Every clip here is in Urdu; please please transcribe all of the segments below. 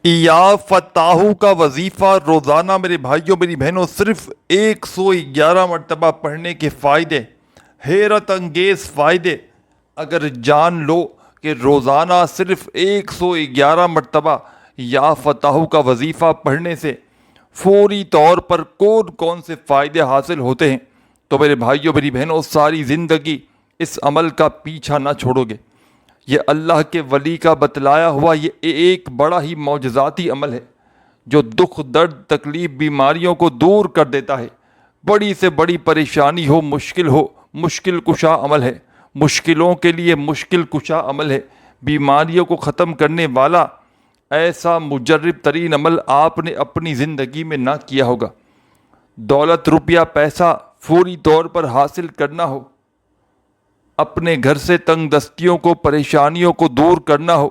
یا فتاحو کا وظیفہ روزانہ میرے بھائیوں میری بہنوں صرف 111 مرتبہ پڑھنے کے فائدے، حیرت انگیز فائدے اگر جان لو کہ روزانہ صرف 111 مرتبہ یا فتاحو کا وظیفہ پڑھنے سے فوری طور پر کون کون سے فائدے حاصل ہوتے ہیں، تو میرے بھائیوں میری بہنوں ساری زندگی اس عمل کا پیچھا نہ چھوڑو گے۔ یہ اللہ کے ولی کا بتلایا ہوا یہ ایک بڑا ہی معجزاتی عمل ہے جو دکھ درد تکلیف بیماریوں کو دور کر دیتا ہے۔ بڑی سے بڑی پریشانی ہو مشکل کشا عمل ہے، مشکلوں کے لیے مشکل کشا عمل ہے، بیماریوں کو ختم کرنے والا ایسا مجرب ترین عمل آپ نے اپنی زندگی میں نہ کیا ہوگا۔ دولت روپیہ پیسہ فوری طور پر حاصل کرنا ہو، اپنے گھر سے تنگ دستیوں کو پریشانیوں کو دور کرنا ہو،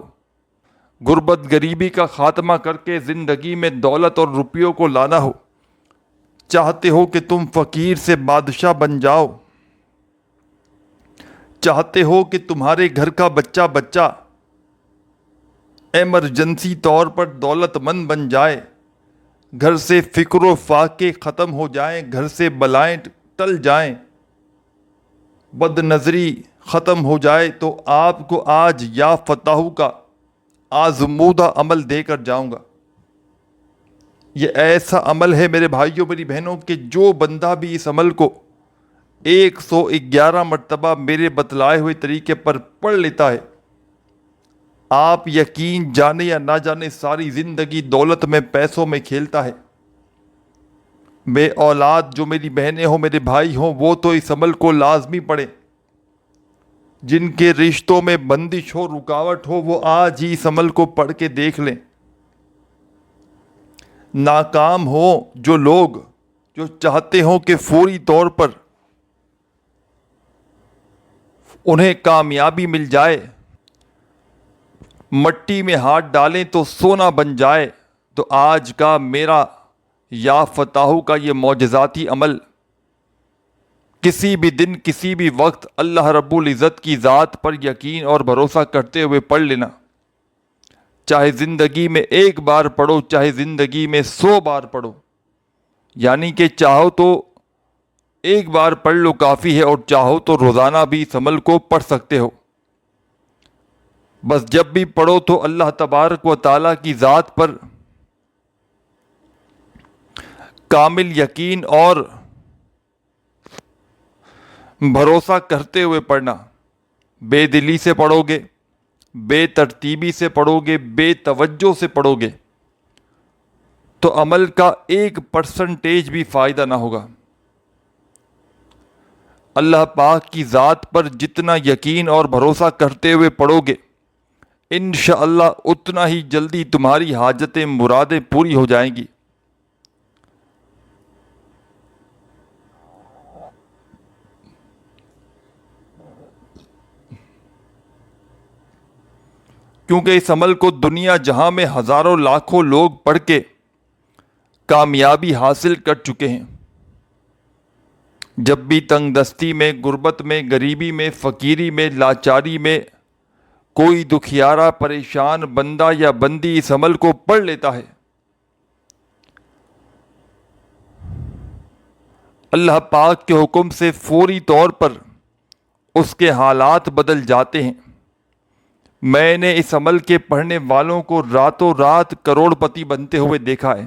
غربت غریبی کا خاتمہ کر کے زندگی میں دولت اور روپیوں کو لانا ہو، چاہتے ہو کہ تم فقیر سے بادشاہ بن جاؤ، چاہتے ہو کہ تمہارے گھر کا بچہ ایمرجنسی طور پر دولت مند بن جائے، گھر سے فکر و فاقے ختم ہو جائیں، گھر سے بلائیں ٹل جائیں، بد نظری ختم ہو جائے، تو آپ کو آج یا فتاحو کا آزمودہ عمل دے کر جاؤں گا۔ یہ ایسا عمل ہے میرے بھائیوں میری بہنوں کہ جو بندہ بھی اس عمل کو 111 مرتبہ میرے بتلائے ہوئے طریقے پر پڑھ لیتا ہے، آپ یقین جانے یا نہ جانے ساری زندگی دولت میں پیسوں میں کھیلتا ہے۔ بے اولاد جو میری بہنیں ہوں میرے بھائی ہوں وہ تو اس عمل کو لازمی پڑھیں، جن کے رشتوں میں بندش ہو رکاوٹ ہو وہ آج ہی اس عمل کو پڑھ کے دیکھ لیں۔ ناکام ہو جو لوگ جو چاہتے ہوں کہ فوری طور پر انہیں کامیابی مل جائے، مٹی میں ہاتھ ڈالیں تو سونا بن جائے، تو آج کا میرا یا فتاحو کا یہ معجزاتی عمل کسی بھی دن کسی بھی وقت اللہ رب العزت کی ذات پر یقین اور بھروسہ کرتے ہوئے پڑھ لینا، چاہے زندگی میں ایک بار پڑھو چاہے زندگی میں 100 بار پڑھو، یعنی کہ چاہو تو ایک بار پڑھ لو کافی ہے، اور چاہو تو روزانہ بھی اس عمل کو پڑھ سکتے ہو۔ بس جب بھی پڑھو تو اللہ تبارک و تعالیٰ کی ذات پر کامل یقین اور بھروسہ کرتے ہوئے پڑھنا۔ بے دلی سے پڑھو گے، بے ترتیبی سے پڑھو گے، بے توجہ سے پڑھو گے تو عمل کا 1% بھی فائدہ نہ ہوگا۔ اللہ پاک کی ذات پر جتنا یقین اور بھروسہ کرتے ہوئے پڑھو گے انشاءاللہ اتنا ہی جلدی تمہاری حاجتیں مرادیں پوری ہو جائیں گی۔ کیونکہ اس عمل کو دنیا جہاں میں ہزاروں لاکھوں لوگ پڑھ کے کامیابی حاصل کر چکے ہیں۔ جب بھی تنگ دستی میں، غربت میں، غریبی میں، فقیری میں، لاچاری میں کوئی دکھیارا پریشان بندہ یا بندی اس عمل کو پڑھ لیتا ہے، اللہ پاک کے حکم سے فوری طور پر اس کے حالات بدل جاتے ہیں۔ میں نے اس عمل کے پڑھنے والوں کو راتوں رات کروڑ پتی بنتے ہوئے دیکھا ہے،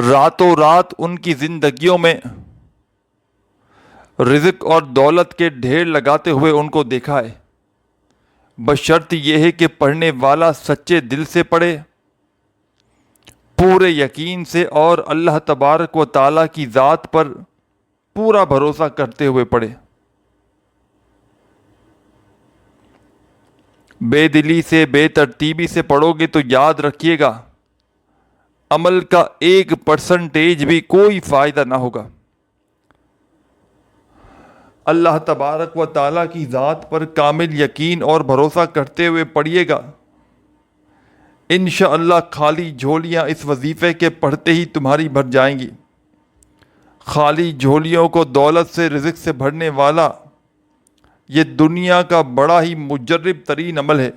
راتوں رات ان کی زندگیوں میں رزق اور دولت کے ڈھیر لگاتے ہوئے ان کو دیکھا ہے، بشرط یہ ہے کہ پڑھنے والا سچے دل سے پڑھے، پورے یقین سے، اور اللہ تبارک و تعالیٰ کی ذات پر پورا بھروسہ کرتے ہوئے پڑھے۔ بے دلی سے بے ترتیبی سے پڑھو گے تو یاد رکھیے گا عمل کا 1% بھی کوئی فائدہ نہ ہوگا۔ اللہ تبارک و تعالیٰ کی ذات پر کامل یقین اور بھروسہ کرتے ہوئے پڑھیے گا، انشاءاللہ خالی جھولیاں اس وظیفے کے پڑھتے ہی تمہاری بھر جائیں گی۔ خالی جھولیوں کو دولت سے رزق سے بھرنے والا یہ دنیا کا بڑا ہی مجرب ترین عمل ہے۔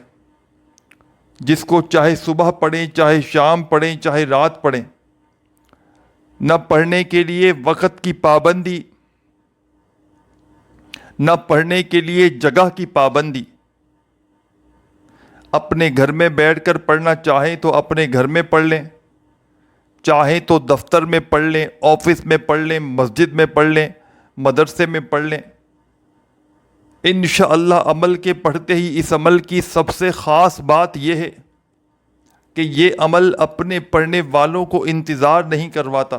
جس کو چاہے صبح پڑھیں، چاہے شام پڑھیں، چاہے رات پڑھیں، نہ پڑھنے کے لیے وقت کی پابندی، نہ پڑھنے کے لیے جگہ کی پابندی۔ اپنے گھر میں بیٹھ کر پڑھنا چاہیں تو اپنے گھر میں پڑھ لیں، چاہیں تو دفتر میں پڑھ لیں، آفس میں پڑھ لیں، مسجد میں پڑھ لیں، مدرسے میں پڑھ لیں۔ انشاءاللہ عمل کے پڑھتے ہی اس عمل کی سب سے خاص بات یہ ہے کہ یہ عمل اپنے پڑھنے والوں کو انتظار نہیں کرواتا،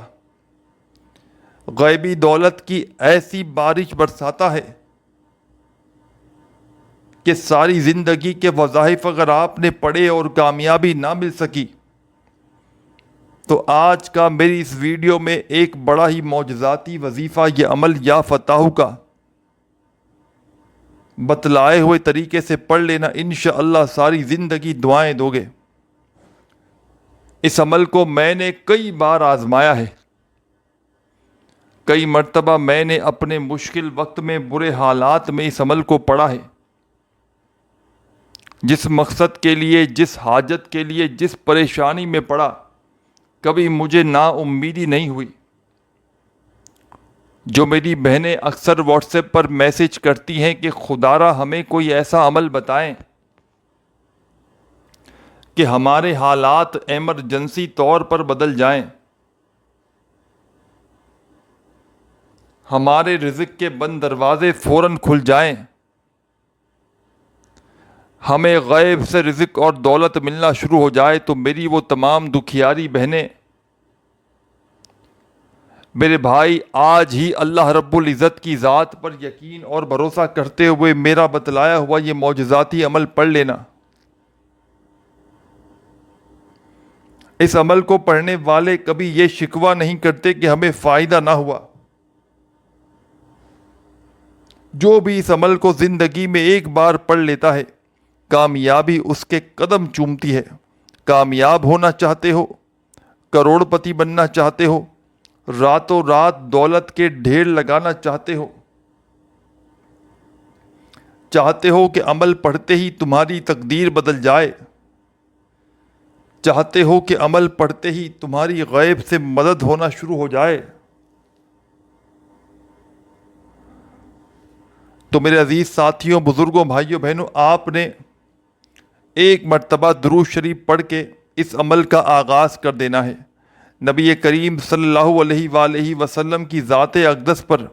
غیبی دولت کی ایسی بارش برساتا ہے کہ ساری زندگی کے وظائف اگر آپ نے پڑھے اور کامیابی نہ مل سکی تو آج کا میری اس ویڈیو میں ایک بڑا ہی معجزاتی وظیفہ یہ عمل یا فتح کا بتلائے ہوئے طریقے سے پڑھ لینا، انشاءاللہ ساری زندگی دعائیں دو گے۔ اس عمل کو میں نے کئی بار آزمایا ہے، کئی مرتبہ میں نے اپنے مشکل وقت میں، برے حالات میں اس عمل کو پڑھا ہے۔ جس مقصد کے لیے، جس حاجت کے لیے، جس پریشانی میں پڑھا، کبھی مجھے نا امیدی نہیں ہوئی۔ جو میری بہنیں اکثر واٹس ایپ پر میسج کرتی ہیں کہ خدارا ہمیں کوئی ایسا عمل بتائیں کہ ہمارے حالات ایمرجنسی طور پر بدل جائیں، ہمارے رزق کے بند دروازے فوراً کھل جائیں، ہمیں غیب سے رزق اور دولت ملنا شروع ہو جائے، تو میری وہ تمام دکھیاری بہنیں، میرے بھائی، آج ہی اللہ رب العزت کی ذات پر یقین اور بھروسہ کرتے ہوئے میرا بتلایا ہوا یہ معجزاتی عمل پڑھ لینا۔ اس عمل کو پڑھنے والے کبھی یہ شکوہ نہیں کرتے کہ ہمیں فائدہ نہ ہوا۔ جو بھی اس عمل کو زندگی میں ایک بار پڑھ لیتا ہے، کامیابی اس کے قدم چومتی ہے۔ کامیاب ہونا چاہتے ہو، کروڑ پتی بننا چاہتے ہو، راتوں رات دولت کے ڈھیر لگانا چاہتے ہو، چاہتے ہو کہ عمل پڑھتے ہی تمہاری تقدیر بدل جائے، چاہتے ہو کہ عمل پڑھتے ہی تمہاری غیب سے مدد ہونا شروع ہو جائے، تو میرے عزیز ساتھیوں، بزرگوں، بھائیوں، بہنوں، آپ نے ایک مرتبہ درود شریف پڑھ کے اس عمل کا آغاز کر دینا ہے۔ نبی کریم صلی اللہ علیہ وآلہ وسلم کی ذات اقدس پر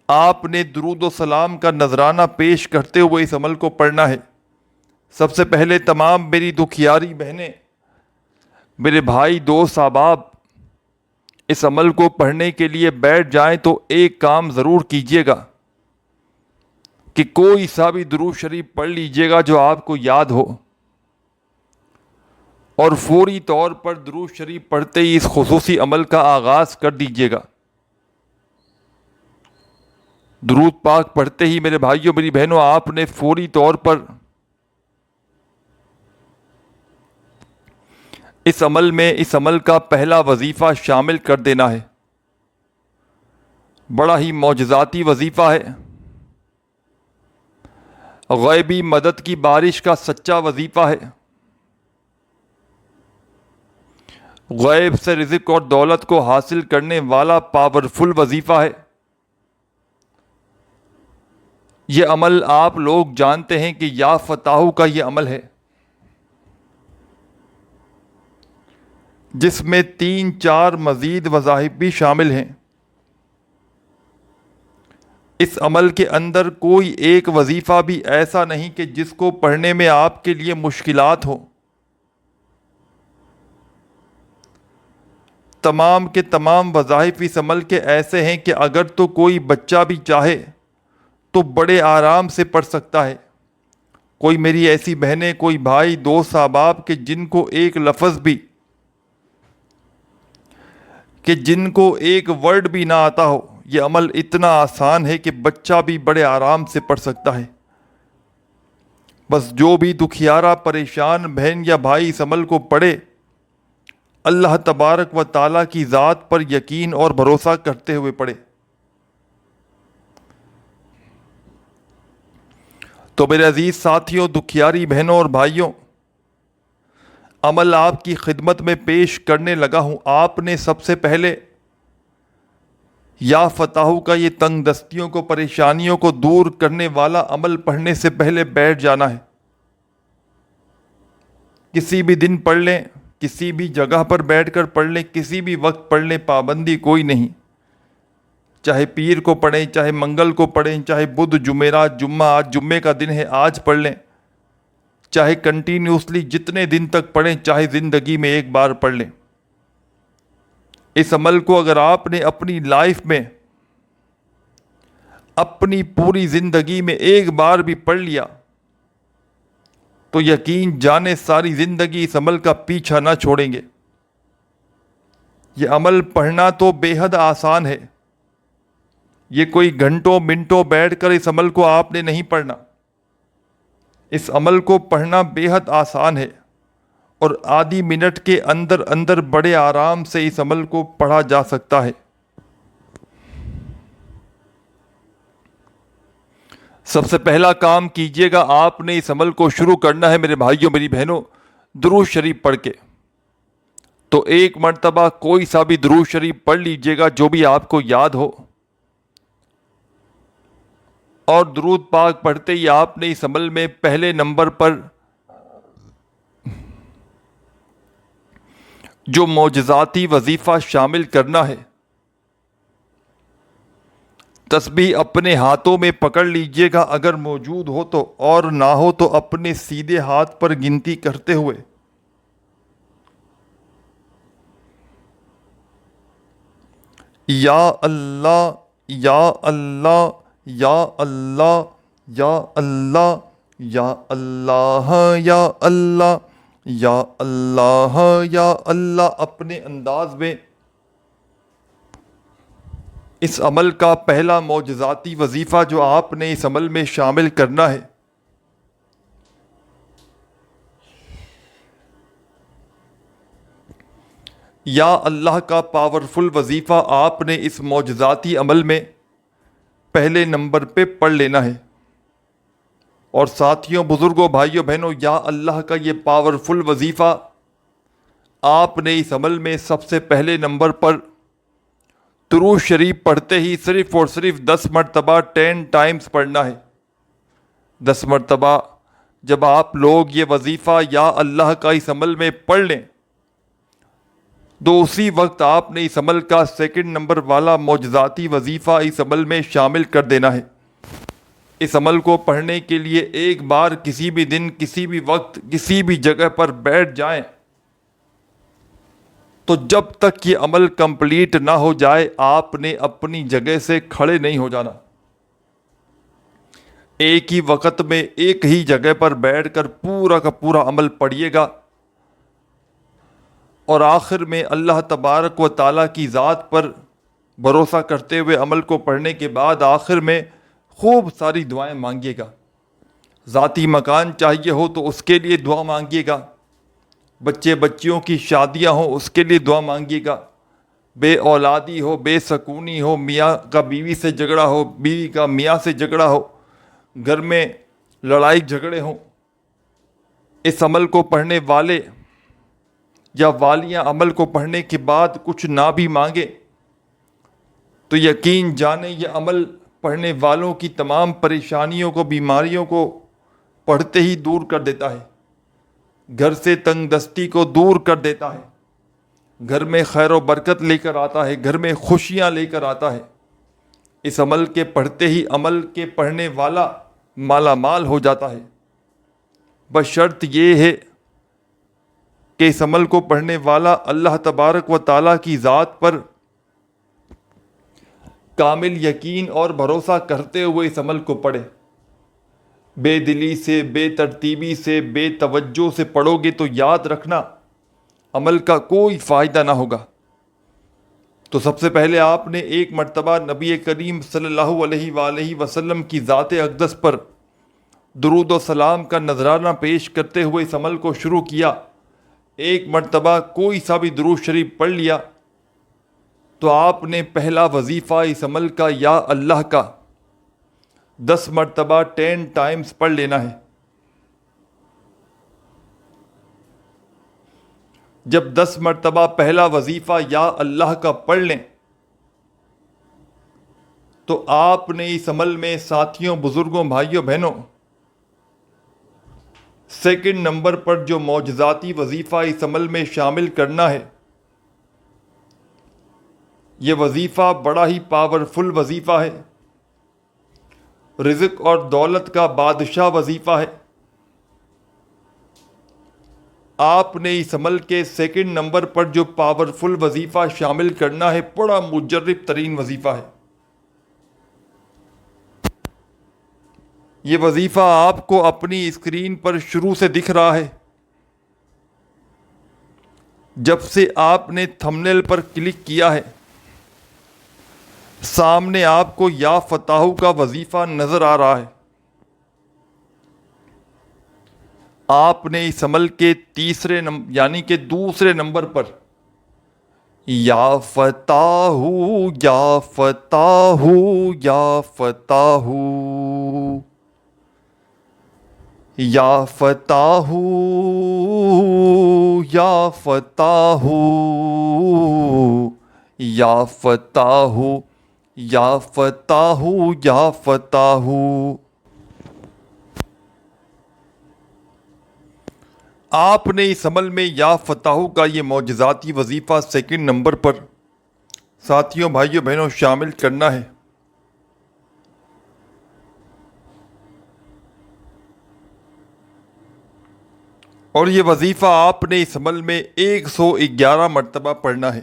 آپ نے درود و سلام کا نذرانہ پیش کرتے ہوئے اس عمل کو پڑھنا ہے۔ سب سے پہلے تمام میری دکھیاری بہنیں، میرے بھائی، دوست، احباب، اس عمل کو پڑھنے کے لیے بیٹھ جائیں تو ایک کام ضرور کیجیے گا کہ کوئی سا بھی درود شریف پڑھ لیجیے گا جو آپ کو یاد ہو، اور فوری طور پر درود شریف پڑھتے ہی اس خصوصی عمل کا آغاز کر دیجیے گا۔ درود پاک پڑھتے ہی میرے بھائیوں، میری بہنوں، آپ نے فوری طور پر اس عمل میں، اس عمل کا پہلا وظیفہ شامل کر دینا ہے۔ بڑا ہی معجزاتی وظیفہ ہے، غیبی مدد کی بارش کا سچا وظیفہ ہے، غیب سے رزق اور دولت کو حاصل کرنے والا پاورفل وظیفہ ہے۔ یہ عمل آپ لوگ جانتے ہیں کہ یا فتح کا یہ عمل ہے، جس میں 3-4 مزید وظائف بھی شامل ہیں۔ اس عمل کے اندر کوئی ایک وظیفہ بھی ایسا نہیں کہ جس کو پڑھنے میں آپ کے لیے مشکلات ہوں۔ تمام کے تمام وظائف اس عمل کے ایسے ہیں کہ اگر تو کوئی بچہ بھی چاہے تو بڑے آرام سے پڑھ سکتا ہے۔ کوئی میری ایسی بہنیں، کوئی بھائی، دوست، احباب کہ جن کو ایک لفظ بھی، کہ جن کو ایک ورڈ بھی نہ آتا ہو، یہ عمل اتنا آسان ہے کہ بچہ بھی بڑے آرام سے پڑھ سکتا ہے۔ بس جو بھی دکھیارا، پریشان بہن یا بھائی اس عمل کو پڑھے، اللہ تبارک و تعالیٰ کی ذات پر یقین اور بھروسہ کرتے ہوئے پڑھے، تو میرے عزیز ساتھیوں، دکھیاری بہنوں اور بھائیوں، عمل آپ کی خدمت میں پیش کرنے لگا ہوں. آپ نے سب سے پہلے یا فتاحو کا یہ تنگ دستیوں کو پریشانیوں کو دور کرنے والا عمل پڑھنے سے پہلے بیٹھ جانا ہے. کسی بھی دن پڑھ لیں, کسی بھی جگہ پر بیٹھ کر پڑھ لیں, کسی بھی وقت پڑھ لیں, پابندی کوئی نہیں. چاہے پیر کو پڑھیں, چاہے منگل کو پڑھیں, چاہے بدھ, جمعرات, جمعہ, آج جمعے کا دن ہے آج پڑھ لیں, چاہے کنٹینیوسلی جتنے دن تک پڑھیں, چاہے زندگی میں ایک بار پڑھ لیں. اس عمل کو اگر آپ نے اپنی لائف میں, اپنی پوری زندگی میں ایک بار بھی پڑھ لیا تو یقین جانے ساری زندگی اس عمل کا پیچھا نہ چھوڑیں گے. یہ عمل پڑھنا تو بے حد آسان ہے. یہ کوئی گھنٹوں منٹوں بیٹھ کر اس عمل کو آپ نے نہیں پڑھنا. اس عمل کو پڑھنا بے حد آسان ہے اور آدھی منٹ کے اندر اندر بڑے آرام سے اس عمل کو پڑھا جا سکتا ہے. سب سے پہلا کام کیجئے گا, آپ نے اس عمل کو شروع کرنا ہے میرے بھائیوں میری بہنوں درود شریف پڑھ کے. تو ایک مرتبہ کوئی سا بھی درود شریف پڑھ لیجئے گا جو بھی آپ کو یاد ہو, اور درود پاک پڑھتے ہی آپ نے اس عمل میں پہلے نمبر پر جو معجزاتی وظیفہ شامل کرنا ہے, تسبیح اپنے ہاتھوں میں پکڑ لیجئے گا اگر موجود ہو تو, اور نہ ہو تو اپنے سیدھے ہاتھ پر گنتی کرتے ہوئے یا اللہ یا اللہ یا اللہ یا اللہ یا اللہ یا اللہ یا اللہ یا اللہ اپنے انداز میں اس عمل کا پہلا معجزاتی وظیفہ جو آپ نے اس عمل میں شامل کرنا ہے, یا اللہ کا پاورفل وظیفہ آپ نے اس معجزاتی عمل میں پہلے نمبر پہ پڑھ لینا ہے. اور ساتھیوں, بزرگوں, بھائیوں, بہنوں, یا اللہ کا یہ پاورفل وظیفہ آپ نے اس عمل میں سب سے پہلے نمبر پر درود شریف پڑھتے ہی صرف اور صرف 10 مرتبہ 10 ٹائمز پڑھنا ہے. 10 مرتبہ جب آپ لوگ یہ وظیفہ یا اللہ کا اس عمل میں پڑھ لیں تو اسی وقت آپ نے اس عمل کا سیکنڈ نمبر والا معجزاتی وظیفہ اس عمل میں شامل کر دینا ہے. اس عمل کو پڑھنے کے لیے ایک بار کسی بھی دن, کسی بھی وقت, کسی بھی جگہ پر بیٹھ جائیں تو جب تک یہ عمل کمپلیٹ نہ ہو جائے آپ نے اپنی جگہ سے کھڑے نہیں ہو جانا. ایک ہی وقت میں ایک ہی جگہ پر بیٹھ کر پورا کا پورا عمل پڑھیے گا, اور آخر میں اللہ تبارک و تعالیٰ کی ذات پر بھروسہ کرتے ہوئے عمل کو پڑھنے کے بعد آخر میں خوب ساری دعائیں مانگیے گا. ذاتی مکان چاہیے ہو تو اس کے لیے دعا مانگیے گا, بچے بچیوں کی شادیاں ہوں اس کے لیے دعا مانگیے گا, بے اولادی ہو, بے سکونی ہو, میاں کا بیوی سے جھگڑا ہو, بیوی کا میاں سے جھگڑا ہو, گھر میں لڑائی جھگڑے ہوں, اس عمل کو پڑھنے والے یا والیاں عمل کو پڑھنے کے بعد کچھ نہ بھی مانگے تو یقین جانے یہ عمل پڑھنے والوں کی تمام پریشانیوں کو, بیماریوں کو پڑھتے ہی دور کر دیتا ہے. گھر سے تنگ دستی کو دور کر دیتا ہے, گھر میں خیر و برکت لے کر آتا ہے, گھر میں خوشیاں لے کر آتا ہے. اس عمل کے پڑھتے ہی عمل کے پڑھنے والا مالا مال ہو جاتا ہے. بس شرط یہ ہے کہ اس عمل کو پڑھنے والا اللہ تبارک و تعالیٰ کی ذات پر کامل یقین اور بھروسہ کرتے ہوئے اس عمل کو پڑھے. بے دلی سے, بے ترتیبی سے, بے توجہ سے پڑھو گے تو یاد رکھنا عمل کا کوئی فائدہ نہ ہوگا. تو سب سے پہلے آپ نے ایک مرتبہ نبی کریم صلی اللہ علیہ وآلہ وسلم کی ذات اقدس پر درود و سلام کا نذرانہ پیش کرتے ہوئے اس عمل کو شروع کیا. ایک مرتبہ کوئی سا بھی درود شریف پڑھ لیا تو آپ نے پہلا وظیفہ اس عمل کا یا اللہ کا 10 مرتبہ 10 ٹائمز پڑھ لینا ہے. جب 10 مرتبہ پہلا وظیفہ یا اللہ کا پڑھ لیں تو آپ نے اس عمل میں ساتھیوں، بزرگوں، بھائیوں، بہنوں، سیکنڈ نمبر پر جو معجزاتی وظیفہ اس عمل میں شامل کرنا ہے، یہ وظیفہ بڑا ہی پاورفل وظیفہ ہے، رزق اور دولت کا بادشاہ وظیفہ ہے۔ آپ نے اس عمل کے سیکنڈ نمبر پر جو پاورفل وظیفہ شامل کرنا ہے، بڑا مجرب ترین وظیفہ ہے۔ یہ وظیفہ آپ کو اپنی اسکرین پر شروع سے دکھ رہا ہے۔ جب سے آپ نے تھمبنیل پر کلک کیا ہے، سامنے آپ کو یا فتاحو کا وظیفہ نظر آ رہا ہے۔ آپ نے اس عمل کے تیسرے یعنی کہ دوسرے نمبر پر یا فتاحو یا فتاحو یا فتاحو یا فتاحو یا فتاحو یا فتاحو یا فتاحو یا فتاحو، آپ نے اس عمل میں یا فتاحو کا یہ معجزاتی وظیفہ سیکنڈ نمبر پر ساتھیوں، بھائیوں، بہنوں شامل کرنا ہے۔ اور یہ وظیفہ آپ نے اس عمل میں 111 مرتبہ پڑھنا ہے۔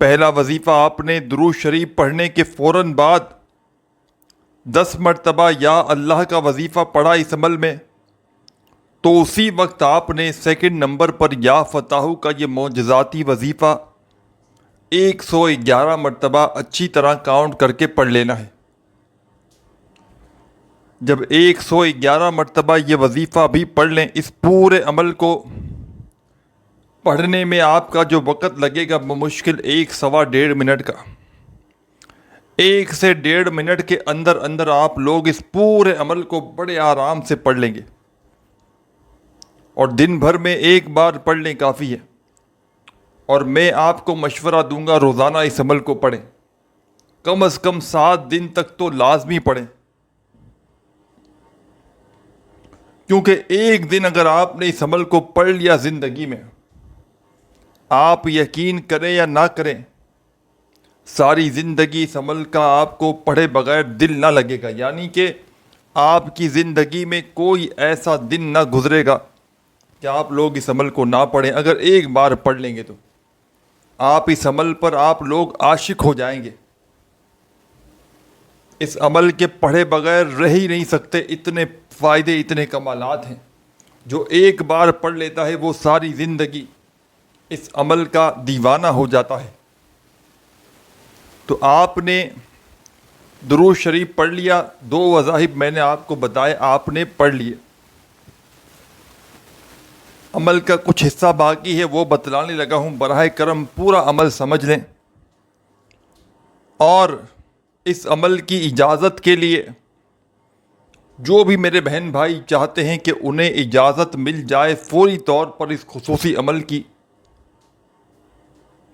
پہلا وظیفہ آپ نے درود شریف پڑھنے کے فوراً بعد 10 مرتبہ یا اللہ کا وظیفہ پڑھا اس عمل میں، تو اسی وقت آپ نے سیکنڈ نمبر پر یا فتاحو کا یہ معجزاتی وظیفہ 111 مرتبہ اچھی طرح کاؤنٹ کر کے پڑھ لینا ہے۔ جب 111 مرتبہ یہ وظیفہ بھی پڑھ لیں، اس پورے عمل کو پڑھنے میں آپ کا جو وقت لگے گا بمشکل 1 سوا 1.5 منٹ کا، 1 سے 1.5 منٹ کے اندر اندر آپ لوگ اس پورے عمل کو بڑے آرام سے پڑھ لیں گے، اور دن بھر میں ایک بار پڑھ لیں کافی ہے۔ اور میں آپ کو مشورہ دوں گا روزانہ اس عمل کو پڑھیں، کم از کم 7 دن تک تو لازمی پڑھیں، کیونکہ ایک دن اگر آپ نے اس عمل کو پڑھ لیا زندگی میں، آپ یقین کریں یا نہ کریں، ساری زندگی اس عمل کا آپ کو پڑھے بغیر دل نہ لگے گا، یعنی کہ آپ کی زندگی میں کوئی ایسا دن نہ گزرے گا کہ آپ لوگ اس عمل کو نہ پڑھیں۔ اگر ایک بار پڑھ لیں گے تو آپ اس عمل پر آپ لوگ عاشق ہو جائیں گے، اس عمل کے پڑھے بغیر رہ ہی نہیں سکتے، اتنے فائدے، اتنے کمالات ہیں۔ جو ایک بار پڑھ لیتا ہے وہ ساری زندگی اس عمل کا دیوانہ ہو جاتا ہے۔ تو آپ نے درود شریف پڑھ لیا، 2 وظائف میں نے آپ کو بتائے، آپ نے پڑھ لیے۔ عمل کا کچھ حصہ باقی ہے، وہ بتلانے لگا ہوں، براہ کرم پورا عمل سمجھ لیں۔ اور اس عمل کی اجازت کے لیے جو بھی میرے بہن بھائی چاہتے ہیں کہ انہیں اجازت مل جائے فوری طور پر اس خصوصی عمل کی،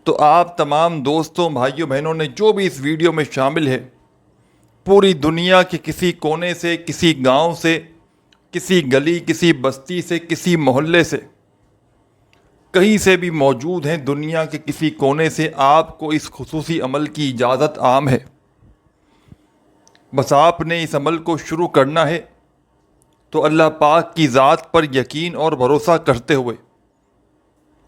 تو آپ تمام دوستوں، بھائیوں، بہنوں نے جو بھی اس ویڈیو میں شامل ہے، پوری دنیا کے کسی کونے سے، کسی گاؤں سے، کسی گلی، کسی بستی سے، کسی محلے سے، کہیں سے بھی موجود ہیں دنیا کے کسی کونے سے، آپ کو اس خصوصی عمل کی اجازت عام ہے۔ بس آپ نے اس عمل کو شروع کرنا ہے، تو اللہ پاک کی ذات پر یقین اور بھروسہ کرتے ہوئے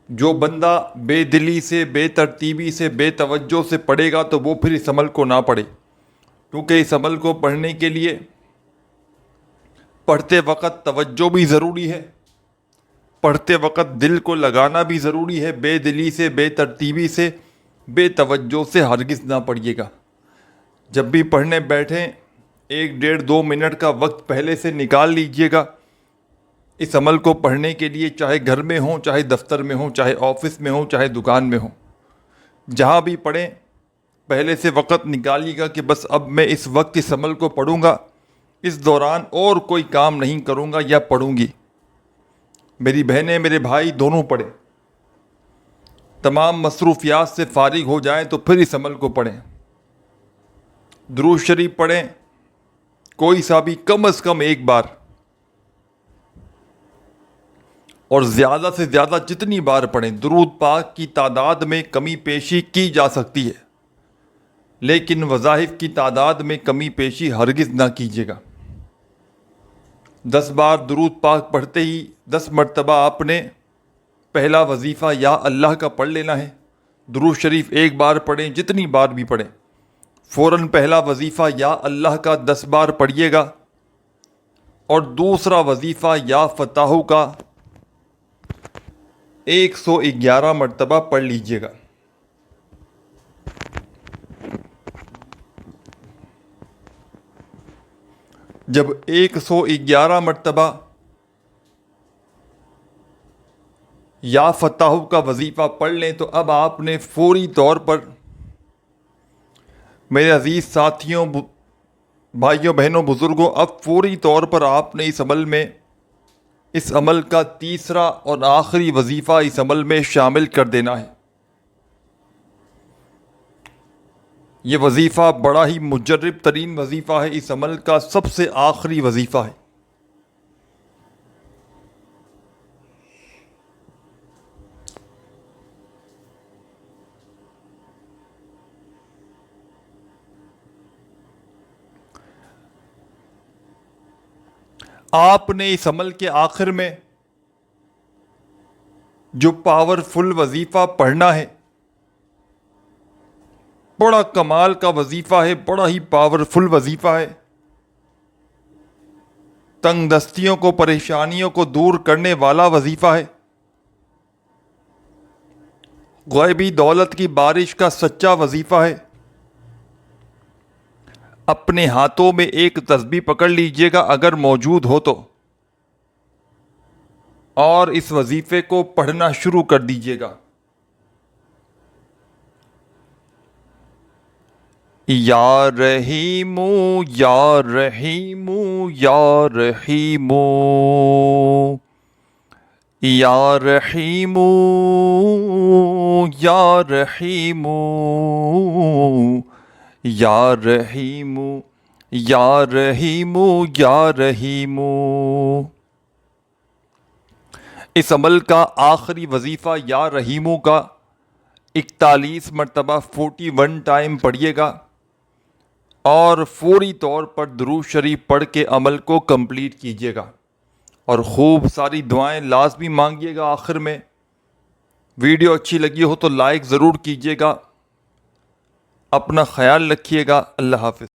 جو بندہ بے دلی سے، بے ترتیبی سے، بے توجہ سے پڑھے گا تو وہ پھر اس عمل کو نہ پڑھے، کیونکہ اس عمل کو پڑھنے کے لیے پڑھتے وقت توجہ بھی ضروری ہے، پڑھتے وقت دل کو لگانا بھی ضروری ہے۔ بے دلی سے، بے ترتیبی سے، بے توجہ سے ہرگز نہ پڑھیے گا۔ جب بھی پڑھنے بیٹھیں 1 ڈیڑھ 2 منٹ کا وقت پہلے سے نکال لیجئے گا اس عمل کو پڑھنے کے لیے، چاہے گھر میں ہوں، چاہے دفتر میں ہوں، چاہے آفس میں ہوں، چاہے دکان میں ہوں، جہاں بھی پڑھیں پہلے سے وقت نکالیے گا کہ بس اب میں اس وقت اس عمل کو پڑھوں گا، اس دوران اور کوئی کام نہیں کروں گا یا پڑھوں گی۔ میری بہنیں، میرے بھائی دونوں پڑھیں، تمام مصروفیات سے فارغ ہو جائیں تو پھر اس عمل کو پڑھیں. درود شریف پڑھیں کوئی سا بھی کم از کم ایک بار, اور زیادہ سے زیادہ جتنی بار پڑھیں. درود پاک کی تعداد میں کمی پیشی کی جا سکتی ہے, لیکن وظائف کی تعداد میں کمی پیشی ہرگز نہ کیجیے گا. 10 بار درود پاک پڑھتے ہی 10 مرتبہ آپ نے پہلا وظیفہ یا اللہ کا پڑھ لینا ہے. درود شریف ایک بار پڑھیں, جتنی بار بھی پڑھیں, فوراً پہلا وظیفہ یا اللہ کا 10 بار پڑھیے گا, اور دوسرا وظیفہ یا فتح کا 111 مرتبہ پڑھ لیجیے گا. جب 111 مرتبہ یا فتح کا وظیفہ پڑھ لیں تو اب آپ نے فوری طور پر, میرے عزیز ساتھیوں, بھائیوں بہنوں بزرگوں, اب فوری طور پر آپ نے اس عمل کا تیسرا اور آخری وظیفہ اس عمل میں شامل کر دینا ہے. یہ وظیفہ بڑا ہی مجرب ترین وظیفہ ہے, اس عمل کا سب سے آخری وظیفہ ہے. آپ نے اس عمل کے آخر میں جو پاورفل وظیفہ پڑھنا ہے, بڑا کمال کا وظیفہ ہے, بڑا ہی پاورفل وظیفہ ہے. تنگ دستیوں کو, پریشانیوں کو دور کرنے والا وظیفہ ہے. غیبی دولت کی بارش کا سچا وظیفہ ہے. اپنے ہاتھوں میں ایک تسبیح پکڑ لیجئے گا اگر موجود ہو تو, اور اس وظیفے کو پڑھنا شروع کر دیجئے گا. یا رحیم یا رحیم یا رحیم یا رحیم یا رحیم یا رحیم یا رحیم یا رحیم. اس عمل کا آخری وظیفہ یا رحیموں کا 41 مرتبہ 41 ٹائم پڑھیے گا, اور فوری طور پر درود شریف پڑھ کے عمل کو کمپلیٹ کیجیے گا, اور خوب ساری دعائیں لازمی مانگیے گا. آخر میں ویڈیو اچھی لگی ہو تو لائک ضرور کیجیے گا. اپنا خیال رکھیے گا. اللہ حافظ.